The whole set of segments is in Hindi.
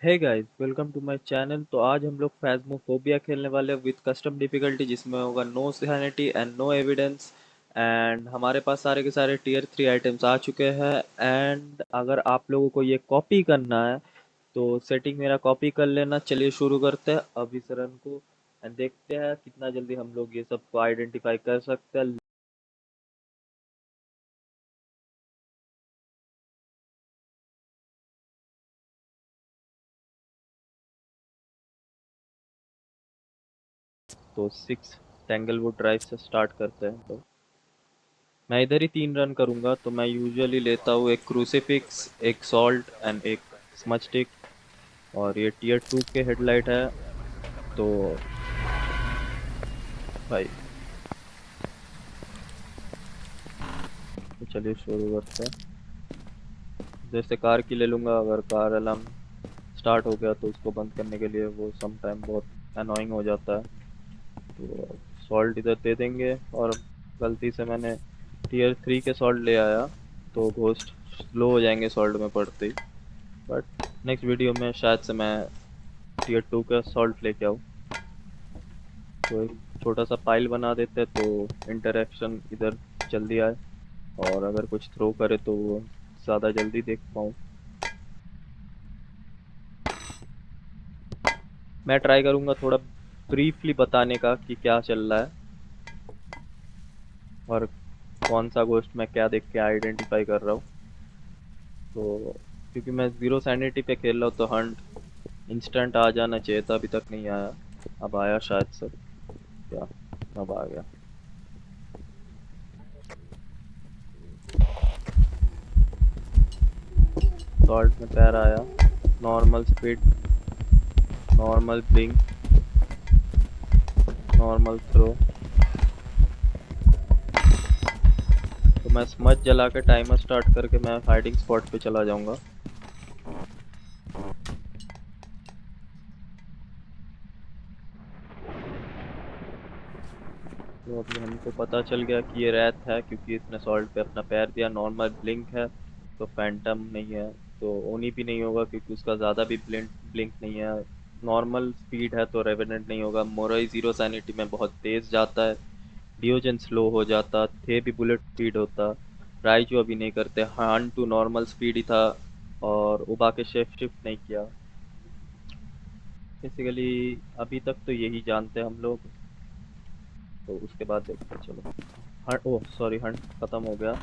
Hey guys, welcome to my channel. तो आज हम लोग फैज़्मोफोबिया खेलने वाले विद कस्टम डिफिकल्टी, जिसमें होगा no sanity and no evidence. And हमारे पास सारे के सारे टीयर 3 आइटम्स आ चुके हैं। एंड अगर आप लोगों को ये कॉपी करना है तो सेटिंग मेरा कॉपी कर लेना। चलिए शुरू करते हैं अब इस रन को एंड देखते हैं कितना जल्दी हम लोग ये सबको आइडेंटिफाई कर सकते हैं। तो 6 टेंगलवुड ड्राइव से स्टार्ट करते हैं। तो मैं इधर ही 3 रन करूंगा। तो मैं यूजुअली लेता हूँ एक क्रूसीफिक्स, एक सॉल्ट एंड एक स्मच स्टिक। और ये टीयर 2 के हेडलाइट है। तो भाई, तो चलिए शुरू करते हैं। जैसे कार की ले लूँगा। अगर कार अलार्म स्टार्ट हो गया तो उसको बंद करने के लिए वो सम टाइम बहुत अनोइंग हो जाता है। तो सॉल्ट इधर दे देंगे। और गलती से मैंने टीयर 3 के सॉल्ट ले आया तो घोस्ट स्लो हो जाएंगे सॉल्ट में पड़ते ही। बट नेक्स्ट वीडियो में शायद से मैं टीयर 2 का सॉल्ट लेके आऊँ। तो एक छोटा सा पाइल बना देते हैं तो इंटरेक्शन इधर जल्दी आए। और अगर कुछ थ्रो करे तो वो ज़्यादा जल्दी देख पाऊँ। मैं ट्राई करूँगा थोड़ा ब्रीफली बताने का कि क्या चल रहा है और कौन सा गोश्त मैं क्या देख के आइडेंटिफाई कर रहा हूँ। तो क्योंकि मैं ज़ीरो सैनिटी पे खेल रहा हूँ तो हंट इंस्टेंट आ जाना चाहिए था, अभी तक नहीं आया। अब आया शायद से। क्या? अब आ गया। सॉल्ट में पैर आया। Normal speed, normal blink, normal throw. तो मैं स्मच जला के टाइमर स्टार्ट करके मैं हाइडिंग स्पॉट पे चला जाऊंगा। तो अभी हमको पता चल गया कि ये रैत है क्योंकि इसने सॉल्ट पे अपना पैर दिया। नॉर्मल ब्लिंक है तो फैंटम नहीं है। तो ओनी भी नहीं होगा क्योंकि उसका ज़्यादा भी ब्लिंक ब्लिंक नहीं है। नॉर्मल स्पीड है तो रेवेनेंट नहीं होगा। मोरई ज़ीरो सैनिटी में बहुत तेज़ जाता है। डियोजन स्लो हो जाता थे भी, बुलेट स्पीड होता। राइजो अभी नहीं करते। हान टू नॉर्मल स्पीड ही था और उबा के शेफ शिफ्ट नहीं किया। बेसिकली अभी तक तो यही जानते हैं हम लोग। तो उसके बाद देखते हैं। चलो, हंट, ओह सॉरी, हंट खत्म हो गया।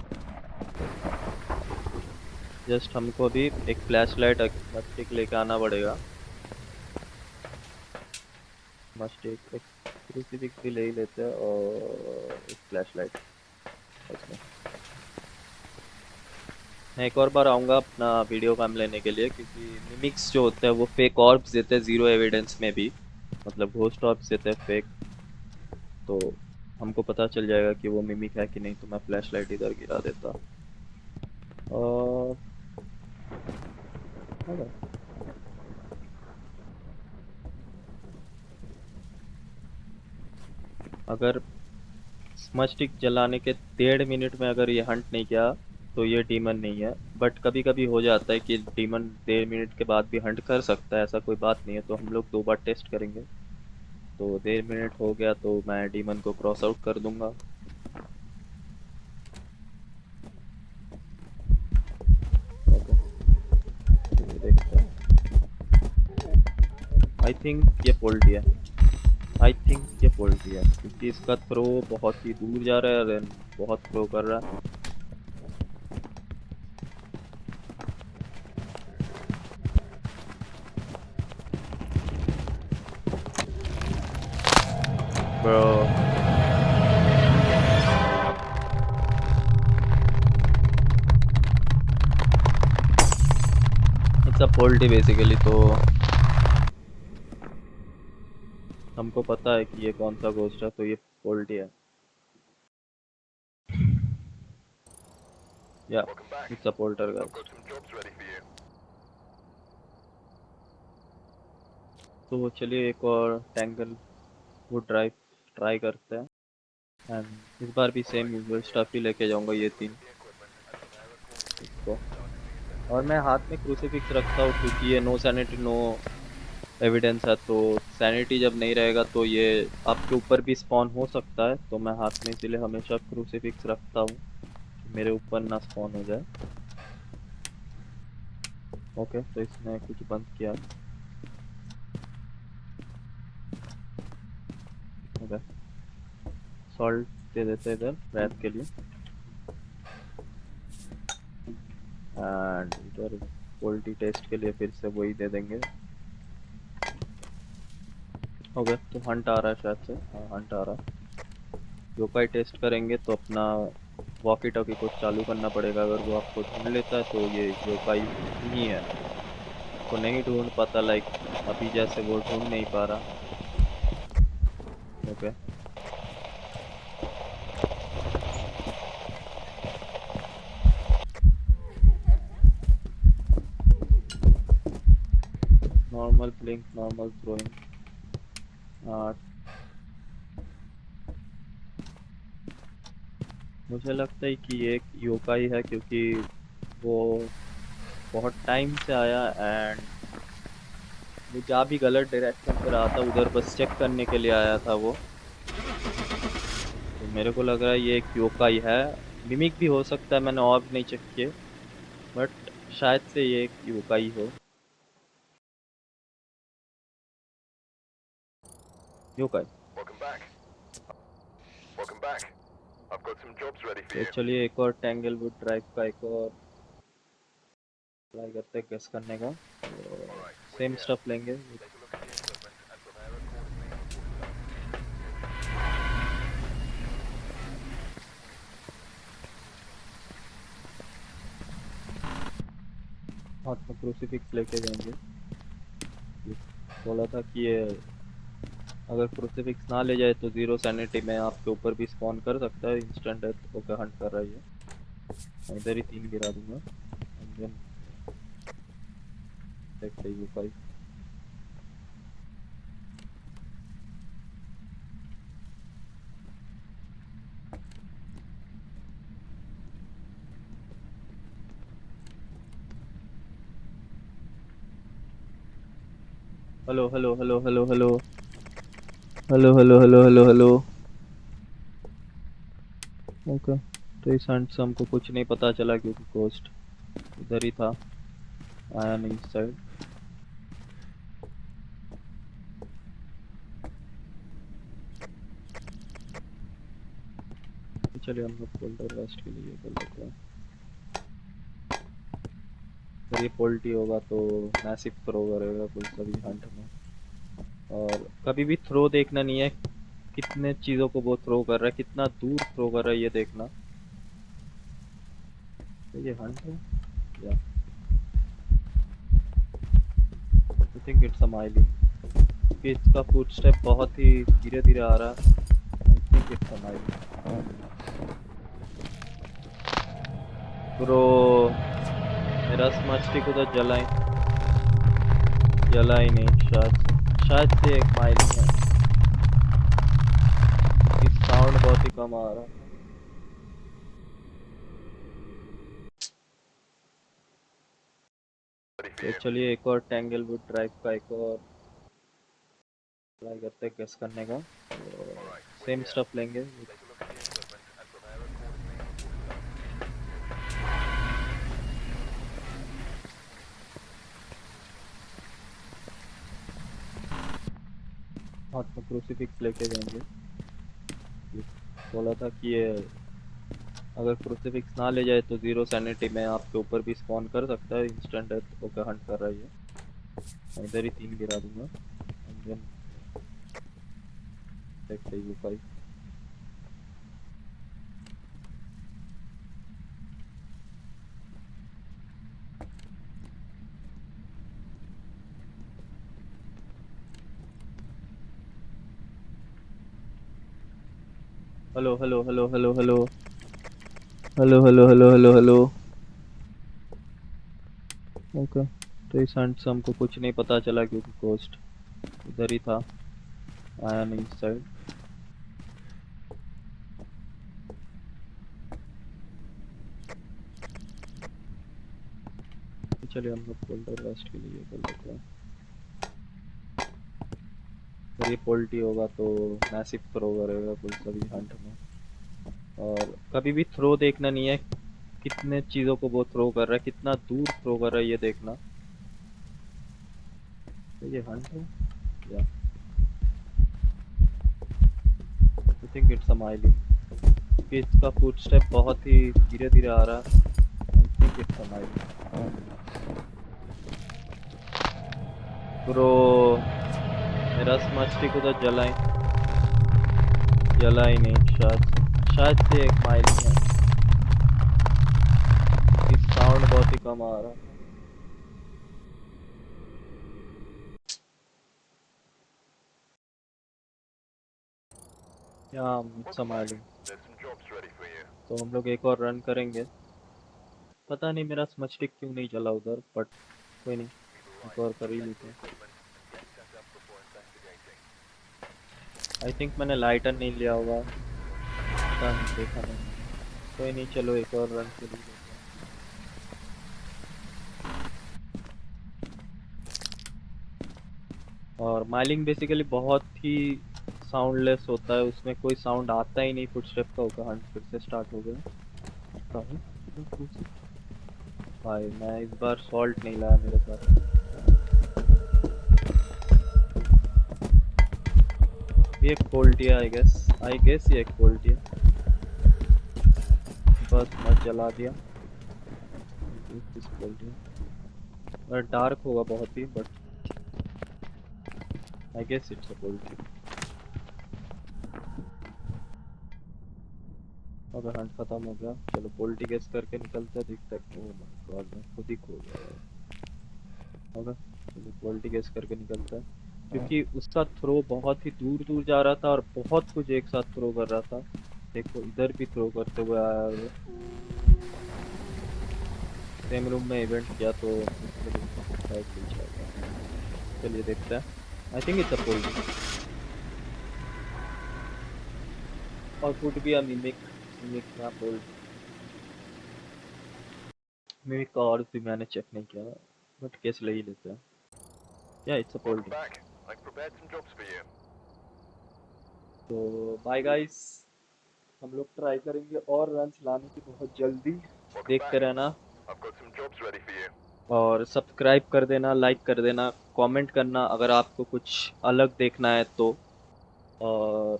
जस्ट हमको अभी एक फ्लैश लाइट मस्टिक लेके आना पड़ेगा। मस्टिक, एक क्रूसीफिक्स भी ले ही लेते हैं और एक फ्लैश लाइट उसमें। मैं एक और बार आऊँगा अपना वीडियो काम लेने के लिए क्योंकि मिमिक्स जो होते हैं वो फेक ऑर्ब्स देते हैं ज़ीरो एविडेंस में भी। मतलब घोस्ट ऑर्ब्स देते हैं फेक। तो हमको पता चल जाएगा कि वो मिमिक है कि नहीं। तो मैं फ्लैश लाइट इधर गिरा देता। और अगर स्मच स्टिक जलाने के 1.5 मिनट में अगर ये हंट नहीं किया तो ये डीमन नहीं है। बट कभी कभी हो जाता है कि डीमन 1.5 मिनट के बाद भी हंट कर सकता है, ऐसा कोई बात नहीं है। तो हम लोग 2 बार टेस्ट करेंगे। तो 1.5 मिनट हो गया तो मैं डीमन को क्रॉस आउट कर दूंगा। ओके, ये देखते हैं। आई थिंक ये फोल्ड दिया। आई थिंक ये फोल्ड दिया क्योंकि इसका थ्रो बहुत ही दूर जा रहा है और बहुत थ्रो कर रहा है। Bro, it's a fold basically. तो हमको पता है कि ये कौन सा घोस्ट है, तो ये फोल्ड है। या इट्स अ पोल्टरगाइस्ट। तो चलिए एक और टैंगल वो ड्राइव ट्राई करते हैं। एंड इस बार भी सेम यूजुअल स्टफ ही लेके जाऊंगा, ये 3 इसको। और मैं हाथ में क्रूसीफिक्स रखता हूँ क्योंकि ये नो सैनिटी नो एविडेंस है, तो सैनिटी जब नहीं रहेगा तो ये आपके ऊपर भी स्पॉन हो सकता है, तो मैं हाथ में इसीलिए हमेशा क्रूसीफिक्स रखता हूँ कि मेरे ऊपर ना स्पॉन हो जाए। ओके, तो इसने कुछ बंद किया। ओके, सॉल्ट दे देते हैं इधर रैत के लिए, एंड इधर क्वालिटी टेस्ट के लिए फिर से वही दे देंगे। ओके, तो हंट आ रहा है शायद से, हाँ हंट आ रहा है। योकाई टेस्ट करेंगे तो अपना वॉकी टॉकी को चालू करना पड़ेगा। अगर वो आपको ढूंढ लेता है तो ये योकाई ही है। को नहीं ढूंढ पाता, लाइक अभी जैसे वो ढूंढ नहीं पा रहा। Okay, normal blink, normal throwing. मुझे लगता है कि ये एक योकाई है क्योंकि वो बहुत टाइम से आया, एंड वो जा भी गलत डायरेक्शन पे रहा था, उधर बस चेक करने के लिए आया था वो। तो मेरे को लग रहा है ये एक योकाई है। मिमिक भी हो सकता है, मैंने और नहीं चेक किए, बट शायद से ये एक योकाई हो। Yokai. Welcome back. Welcome back. I've got some jobs ready for तो you. चलिए एक और टेंगलवुड ड्राइव का एक और ट्राई करते हैं गेस करने का। All right, we're same here. Stuff लेंगे। Take a look at the equipment and prepare accordingly before we go. हाथ में क्रूसीफिक्स लेके जाएंगे। ये बोला था कि ये अगर क्रूसीफिक्स ना ले जाए तो जीरो सैनिटी में आपके ऊपर भी स्पॉन कर सकता है, इंस्टेंट डेथ। ओके, हंट कर रही है। मैं इधर ही 3 गिरा दूंगा, एंड देन देखते हैं U5। Hello hello hello hello hello hello hello hello hello hello. Okay, तो इस हंट से हमको कुछ नहीं पता चला क्योंकि कोस्ट इधर ही था, आया नहीं इस साइड। चलिए हम लोग फोल्डर वेस्ट के लिए कर लेते हैं। अगर ये पोल्टी होगा तो मैसिव थ्रो करेगा कुछ सभी हंट में। और कभी भी थ्रो देखना नहीं है, कितने चीज़ों को वो थ्रो कर रहा है, कितना दूर थ्रो कर रहा है, ये देखना। तो ये हंट है या I think it's a milling, क्योंकि इसका फुट स्टेप बहुत ही धीरे धीरे आ रहा है। I think it's a milling. Bro, मेरा स्मच स्टिक उधर जला ही नहीं, शायद से एक माइलिंग है। साउंड बहुत ही कम आ रहा है। Ready for तो you. चलिए एक और टेंगलवुड ड्राइव का एक और ट्राई करते हैं गेस करने का। All right, we're same here. Stuff लेंगे। Take a look at the equipment and prepare accordingly before we go. हाथ में क्रूसीफिक्स लेके जाएंगे। ये बोला था कि ये अगर क्रूसीफिक्स ना ले जाए तो जीरो सैनिटी में आपके ऊपर भी स्पॉन कर सकता है, इंस्टेंट डेथ। ओके, हंट कर रही है। मैं इधर ही 3 गिरा दूंगा, एंड देन देखते हैं U5। Hello hello hello hello hello hello hello hello hello hello. Okay, तो इस हंट से हमको कुछ नहीं पता चला क्योंकि कोस्ट इधर ही था, आया नहीं इस साइड। चलिए हम लोग फोल्डर रेस्ट के लिए कर लेते हैं। अगर ये पोल्टी होगा तो मैसिव थ्रो करेगा कोई सभी हंट में। और कभी भी थ्रो देखना नहीं है, कितने चीज़ों को वो थ्रो कर रहा है, कितना दूर थ्रो कर रहा है, ये देखना। तो ये हंट है या I think it's a milling, क्योंकि इसका फुटस्टेप बहुत ही धीरे धीरे आ रहा है। I think it's a milling. Bro मेरा स्मचस्टिक उधर जला ही नहीं, शायद से एक माइलिंग है। साउंड बहुत ही कम आ रहा है। यहाँ Welcome back. संभालें। There's some jobs ready for you. तो हम लोग एक और रन करेंगे। पता नहीं मेरा स्मचस्टिक क्यों नहीं चला उधर, बट कोई नहीं, एक और कर ही लेते हैं। Get set up before investigating. I think मैंने लाइटर नहीं लिया होगा, पता नहीं, देखा नहीं मैंने। कोई नहीं, चलो एक और रन कर ही लेते हैं। और माइलिंग बेसिकली बहुत ही साउंडलेस होता है, उसमें कोई साउंड आता ही नहीं फुटस्टेप का। होगा हंट फिर से स्टार्ट हो गया। भाई मैं इस बार सॉल्ट नहीं लाया मेरे साथ। ये एक पोल्टी है, आई गेस ये एक पोल्टी है। बस मैं जला दिया। इस पोल्टी है, डार्क होगा बहुत ही, but I guess it's a poultry. अब हंट खत्म हो गया, चलो पोल्टी गेस करके निकलते हैं, दिखता है। ओह माय गॉड, मैं खुद ही खो गया यार। होगा, चलो पोल्टी गेस करके निकलता है, क्योंकि उसका थ्रो बहुत ही दूर दूर जा रहा था और बहुत कुछ एक साथ थ्रो कर रहा था। देखो इधर भी थ्रो करते हुए आया वो। सेम रूम में इवेंट किया तो शायद कुछ आएगा। चलिए देखते हैं। I think it's a poultry और कुड बी अ मिमिक ना पोल्टी। मिमिक का और भी मैंने चेक नहीं किया, बट केस ले ही लेते हैं। या it's a Welcome poultry. back. I've prepared some jobs for you. तो बाय गाइस, हम लोग ट्राई करेंगे और रन्स लाने की बहुत जल्दी। Welcome देखते back. रहना I've got some jobs ready for you. और सब्सक्राइब कर देना, लाइक कर देना, कमेंट करना अगर आपको कुछ अलग देखना है तो। और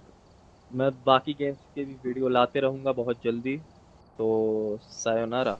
मैं बाकी गेम्स के भी वीडियो लाते रहूँगा बहुत जल्दी। तो सायोनारा।